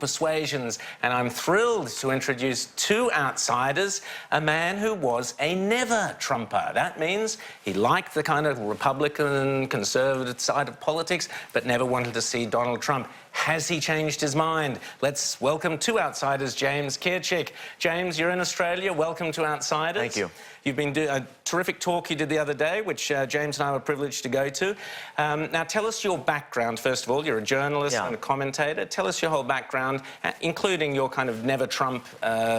persuasions, and I'm thrilled to introduce two outsiders, a man who was a never-Trumper. That means he liked the kind of Republican, conservative side of politics, but never wanted to see Donald Trump. Has he changed his mind? Let's welcome two outsiders, James Kirchick. James, you're in Australia. Welcome to Outsiders. Thank you. You've been doing a terrific talk you did the other day, which James and I were privileged to go to. Now, tell us your background, first of all. You're a journalist and a commentator. Tell us your whole background, including your kind of never-Trump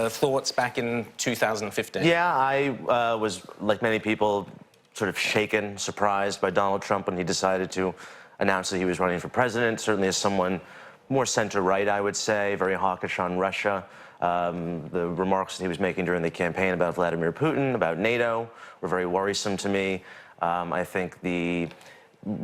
thoughts back in 2015. Yeah, I was, like many people, sort of shaken, surprised by Donald Trump when he decided to announce that he was running for president, certainly as someone more center-right, I would say, very hawkish on Russia. The remarks that he was making during the campaign about Vladimir Putin, about NATO, were very worrisome to me. I think the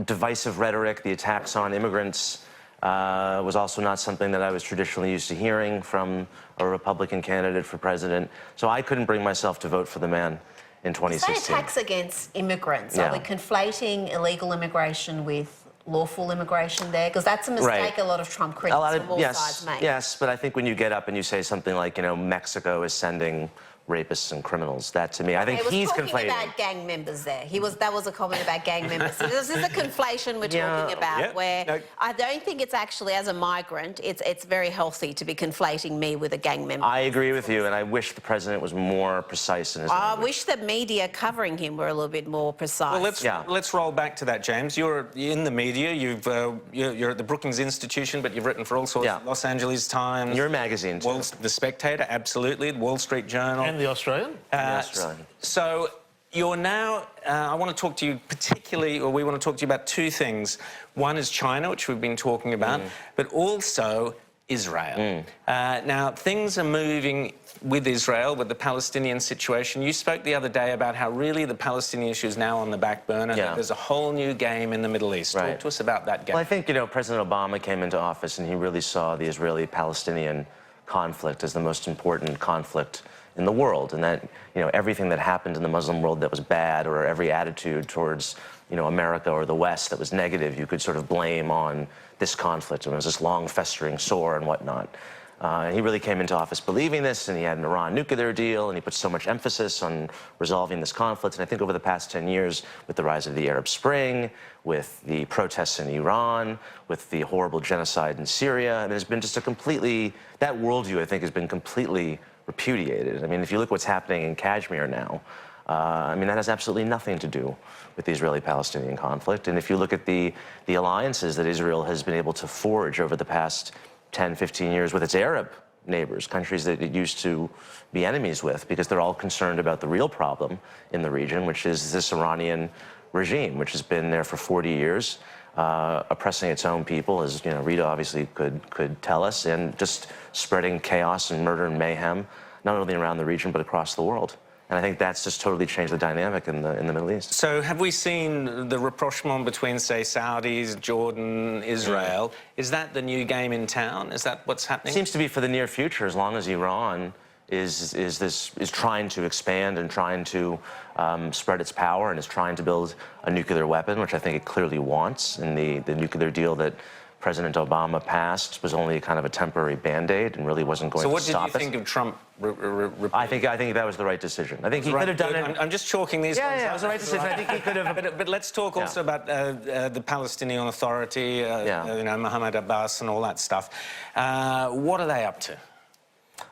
divisive rhetoric, the attacks on immigrants, was also not something that I was traditionally used to hearing from a Republican candidate for president. So I couldn't bring myself to vote for the man in 2016. You say attacks against immigrants. Are we conflating illegal immigration with lawful immigration there? Because that's a mistake a lot of Trump critics from all sides make. Yes, but I think when you get up and you say something like, you know, Mexico is sending rapists and criminals, that to me, I think he's conflating. He was talking about gang members there. That was a comment about gang members. So this is a conflation we're talking about where I don't think it's actually, as a migrant, it's very healthy to be conflating me with a gang member. I agree with you, and I wish the president was more precise in his language. I wish the media covering him were a little bit more precise. Well, let's roll back to that, James. You're in the media. You're at the Brookings Institution, but you've written for all sorts of Los Angeles Times. Your magazine, too. The Spectator, absolutely. The Wall Street Journal. And the Australian? The Australian. So you're now, I want to talk to you particularly, or we want to talk to you about two things. One is China, which we've been talking about, but also Israel. Now, things are moving with Israel, with the Palestinian situation. You spoke the other day about how really the Palestinian issue is now on the back burner. There's a whole new game in the Middle East. Talk to us about that game. Well, I think, you know, President Obama came into office and he really saw the Israeli-Palestinian conflict as the most important conflict in the world, and that, you know, everything that happened in the Muslim world that was bad, or every attitude towards, you know, America or the West that was negative, you could sort of blame on this conflict. And it was this long festering sore and whatnot. And he really came into office believing this, and he had an Iran nuclear deal, and he put so much emphasis on resolving this conflict. And I think over the past 10 years, with the rise of the Arab Spring, with the protests in Iran, with the horrible genocide in Syria, and there's been just a completely, that worldview, I think, has been completely repudiated. I mean, if you look what's happening in Kashmir now, I mean, that has absolutely nothing to do with the Israeli-Palestinian conflict. And if you look at the alliances that Israel has been able to forge over the past 10, 15 years with its Arab neighbors, countries that it used to be enemies with, because they're all concerned about the real problem in the region, which is this Iranian regime, which has been there for 40 years, oppressing its own people, as, you know, Rita obviously could tell us, and just spreading chaos and murder and mayhem, not only around the region, but across the world. And I think that's just totally changed the dynamic in the Middle East. So have we seen the rapprochement between, say, Saudis, Jordan, Israel? Is that the new game in town? Is that what's happening? It seems to be for the near future, as long as Iran is trying to expand and trying to spread its power and is trying to build a nuclear weapon, which I think it clearly wants. And the nuclear deal that President Obama passed was only kind of a temporary Band-Aid and really wasn't going to stop it. So what did you think of Trump? I think that was the right decision. I think he could have done it. I'm just chalking these ones. That was the right decision. I think he could have. But let's talk also about the Palestinian Authority, you know, Mohammed Abbas and all that stuff. What are they up to?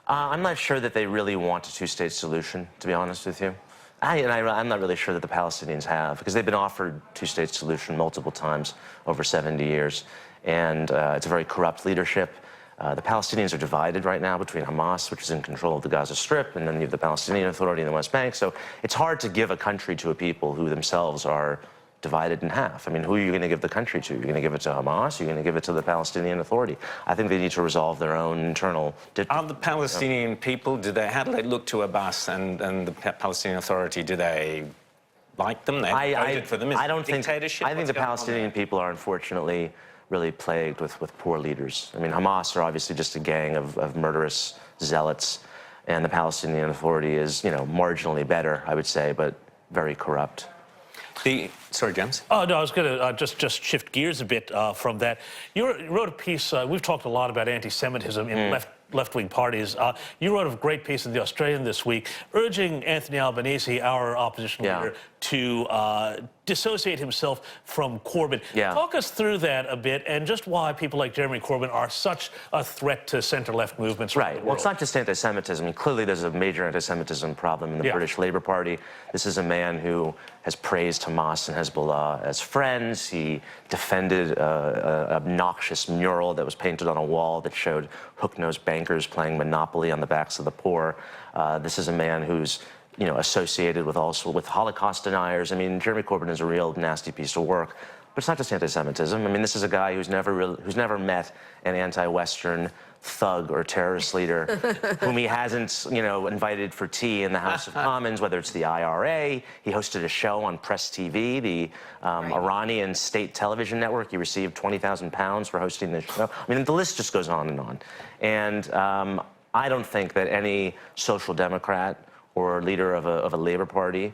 I'm not sure that they really want a two-state solution, to be honest with you. I'm not really sure that the Palestinians have, because they've been offered two-state solution multiple times over 70 years. And it's a very corrupt leadership. The Palestinians are divided right now between Hamas, which is in control of the Gaza Strip, and then you have the Palestinian Authority in the West Bank. So it's hard to give a country to a people who themselves are divided in half. I mean, who are you going to give the country to? You're going to give it to Hamas? You're going to give it to the Palestinian Authority? I think they need to resolve their own internal... Are the Palestinian people, how do they look to Abbas and the Palestinian Authority? Do they like them? They voted for them? I think the Palestinian people are, unfortunately, really plagued with poor leaders. I mean, Hamas are obviously just a gang of murderous zealots, and the Palestinian Authority is, you know, marginally better, I would say, but very corrupt. Sorry, James. Oh, no, I was going to just shift gears a bit from that. You wrote a piece, we've talked a lot about anti-Semitism in left-wing parties. You wrote a great piece in The Australian this week urging Anthony Albanese, our opposition leader, to dissociate himself from Corbyn. Talk us through that a bit and just why people like Jeremy Corbyn are such a threat to centre-left movements. Right. Well, it's not just anti-Semitism. I mean, clearly there's a major anti-Semitism problem in the British Labour Party. This is a man who has praised Hamas and Hezbollah as friends. He defended an obnoxious mural that was painted on a wall that showed hook-nosed bankers playing Monopoly on the backs of the poor. This is a man who's associated with Holocaust deniers. I mean, Jeremy Corbyn is a real nasty piece of work. But it's not just anti-Semitism. I mean, this is a guy who's never met an anti-Western thug or terrorist leader whom he hasn't, invited for tea in the House of Commons, whether it's the IRA. He hosted a show on Press TV, the Iranian state television network. He received £20,000 for hosting this show. I mean, the list just goes on and on. And I don't think that any social democrat or leader of a Labour Party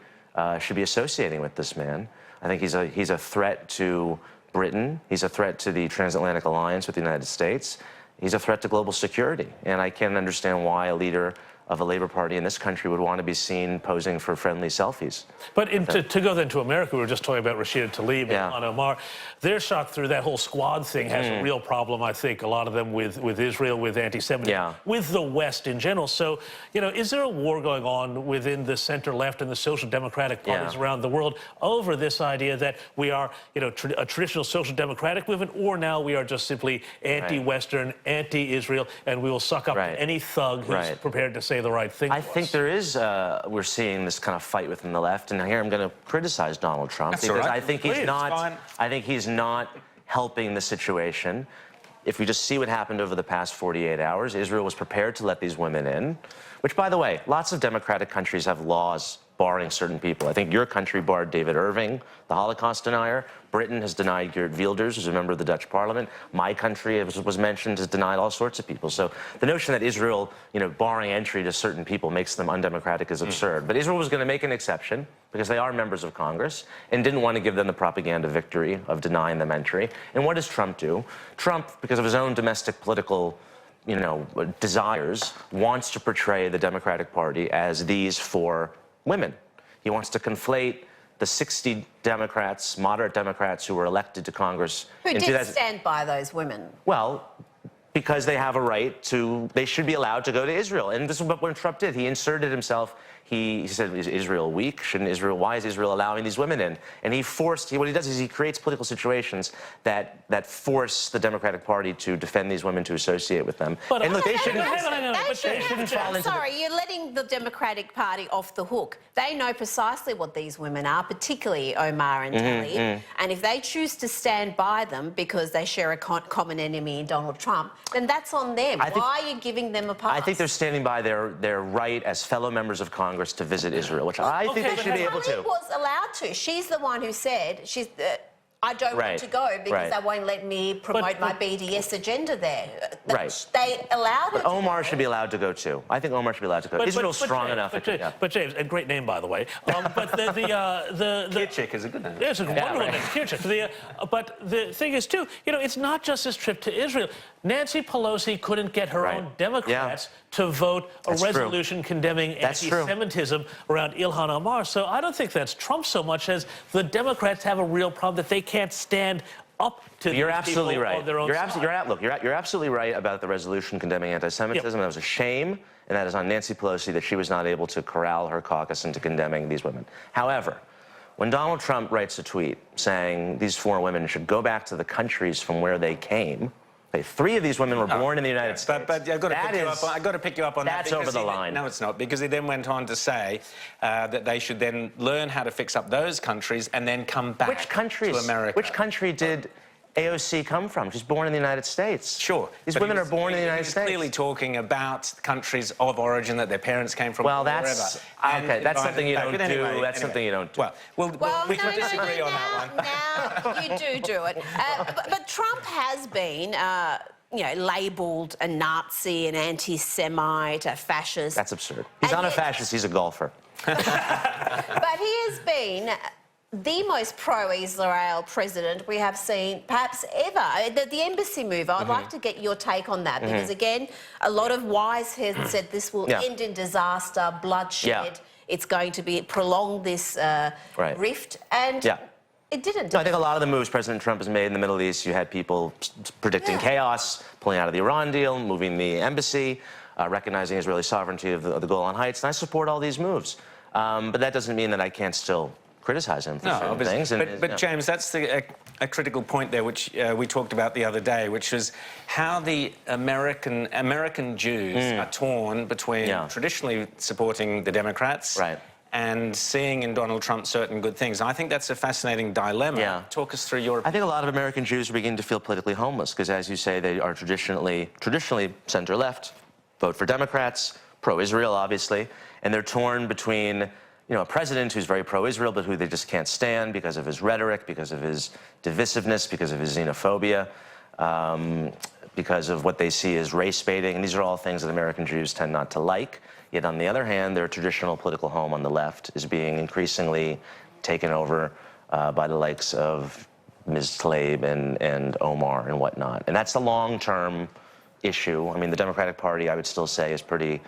should be associating with this man. I think he's a threat to Britain. He's a threat to the transatlantic alliance with the United States. He's a threat to global security. And I can't understand why a leader of a Labour Party in this country would want to be seen posing for friendly selfies. But to go then to America, we were just talking about Rashida Tlaib and Ilhan Omar. Their shot through that whole squad thing has a real problem, I think, a lot of them with Israel, with anti-Semitism, with the West in general. So, is there a war going on within the center-left and the social democratic parties around the world over this idea that we are, a traditional social democratic movement, or now we are just simply anti-Western, anti-Israel, and we will suck up to any thug who's prepared to say the right thing. I think there is, we're seeing this kind of fight within the left, and here I'm going to criticize Donald Trump because I think he's not helping the situation. If we just see what happened over the past 48 hours, Israel was prepared to let these women in, which, by the way, lots of democratic countries have laws barring certain people. I think your country barred David Irving, the Holocaust denier. Britain has denied Geert Wilders, who's a member of the Dutch Parliament. My country, as was mentioned, has denied all sorts of people. So the notion that Israel, barring entry to certain people makes them undemocratic is absurd. But Israel was going to make an exception because they are members of Congress and didn't want to give them the propaganda victory of denying them entry. And what does Trump do? Trump, because of his own domestic political desires, wants to portray the Democratic Party as these four women. He wants to conflate the 60 Democrats, moderate Democrats, who were elected to Congress. Who did stand by those women? Well, because they have a right to, they should be allowed to go to Israel. And this is what Trump did. He inserted himself. He said, is Israel weak? Why is Israel allowing these women in? And what he does is he creates political situations that force the Democratic Party to defend these women, to associate with them. But and look, they shouldn't fall into... Sorry, you're letting the Democratic Party off the hook. They know precisely what these women are, particularly Omar and Tlaib. And if they choose to stand by them because they share a common enemy in Donald Trump, then that's on them. Why are you giving them a pass? I think they're standing by their right as fellow members of Congress to visit Israel, which I think they should be able to. Tlaib was allowed to. She's the one who said, I don't want to go because they won't let me promote my BDS agenda there. They allowed her. But Omar should be allowed to go too. I think Omar should be allowed to go. Israel's strong enough. But James, a great name, by the way. But the Kirchick is a good name. It's a wonderful name, Kirchick. But the thing is too, it's not just this trip to Israel. Nancy Pelosi couldn't get her own Democrats to vote a resolution condemning anti-Semitism around Ilhan Omar. So I don't think that's Trump so much as the Democrats have a real problem that they can't stand up to You're absolutely right. On their own side. You're absolutely right about the resolution condemning anti-Semitism. That was a shame, and that is on Nancy Pelosi that she was not able to corral her caucus into condemning these women. However, when Donald Trump writes a tweet saying these four women should go back to the countries from where they came, three of these women were born in the United States. But I've got to pick you up on that. That's over the line. No, it's not, because he then went on to say that they should then learn how to fix up those countries and then come back to America. Which country did AOC come from? She's born in the United States. Sure. These women are born in the United States. He's clearly talking about countries of origin that their parents came from. Well, that's okay. That's something you don't do. That's something you don't do. Well, we can disagree on that one. Now you do it. But Trump has been, labelled a Nazi, an anti-Semite, a fascist. That's absurd. He's not a fascist. He's a golfer. But he has been the most pro-Israel president we have seen perhaps ever. The embassy move, I'd like to get your take on that, because again, a lot of wise heads said this will end in disaster, bloodshed. It's going to be prolong this rift, and it didn't. No, I think a lot of the moves President Trump has made in the Middle East, you had people predicting chaos, pulling out of the Iran deal, moving the embassy, recognizing Israeli sovereignty of the Golan Heights, and I support all these moves. But that doesn't mean that I can't still criticize him for certain things. But James, that's a critical point there, which we talked about the other day, which was how the American Jews are torn between traditionally supporting the Democrats and seeing in Donald Trump certain good things. And I think that's a fascinating dilemma. Talk us through your opinion. I think a lot of American Jews are beginning to feel politically homeless because, as you say, they are traditionally center-left, vote for Democrats, pro-Israel, obviously, and they're torn between a president who's very pro-Israel, but who they just can't stand because of his rhetoric, because of his divisiveness, because of his xenophobia, because of what they see as race baiting. And these are all things that American Jews tend not to like. Yet, on the other hand, their traditional political home on the left is being increasingly taken over by the likes of Ms. Tlaib and Omar and whatnot. And that's a long-term issue. I mean, the Democratic Party, I would still say, is pretty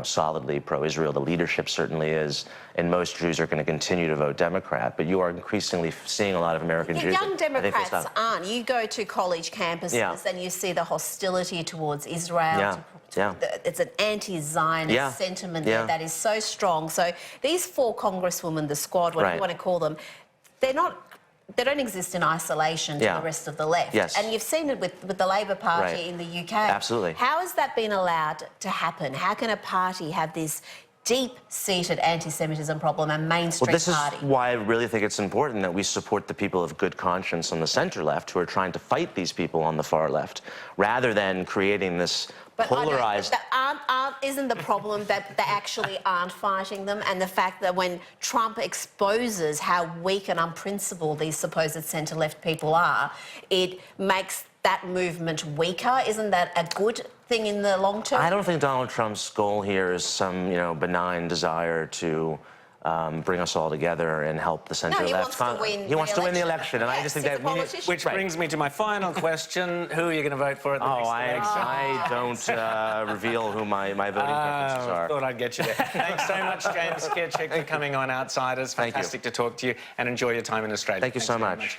solidly pro-Israel. The leadership certainly is, and most Jews are going to continue to vote Democrat. But you are increasingly seeing a lot of American Jews. Young Democrats aren't. You go to college campuses and you see the hostility towards Israel. It's an anti-Zionist sentiment there that is so strong. So these four congresswomen, the squad, whatever you want to call them, they don't exist in isolation to the rest of the left. And you've seen it with the Labor Party in the UK. Absolutely. How has that been allowed to happen? How can a party have this deep-seated anti-Semitism problem, a mainstream party? Well, this is why I really think it's important that we support the people of good conscience on the center-left who are trying to fight these people on the far left, rather than creating this polarized... Isn't the problem that they actually aren't fighting them, and the fact that when Trump exposes how weak and unprincipled these supposed centre-left people are, it makes that movement weaker? Isn't that a good thing in the long term? I don't think Donald Trump's goal here is some, benign desire to bring us all together and help the center left. He wants to win the election, and I just think that which brings me to my final question: who are you going to vote for at the next election? I don't reveal who my voting preferences are. I thought I'd get you there. Thanks so much, James Kirchick, for coming on Outsiders. Fantastic to talk to you, and enjoy your time in Australia. Thank you so much.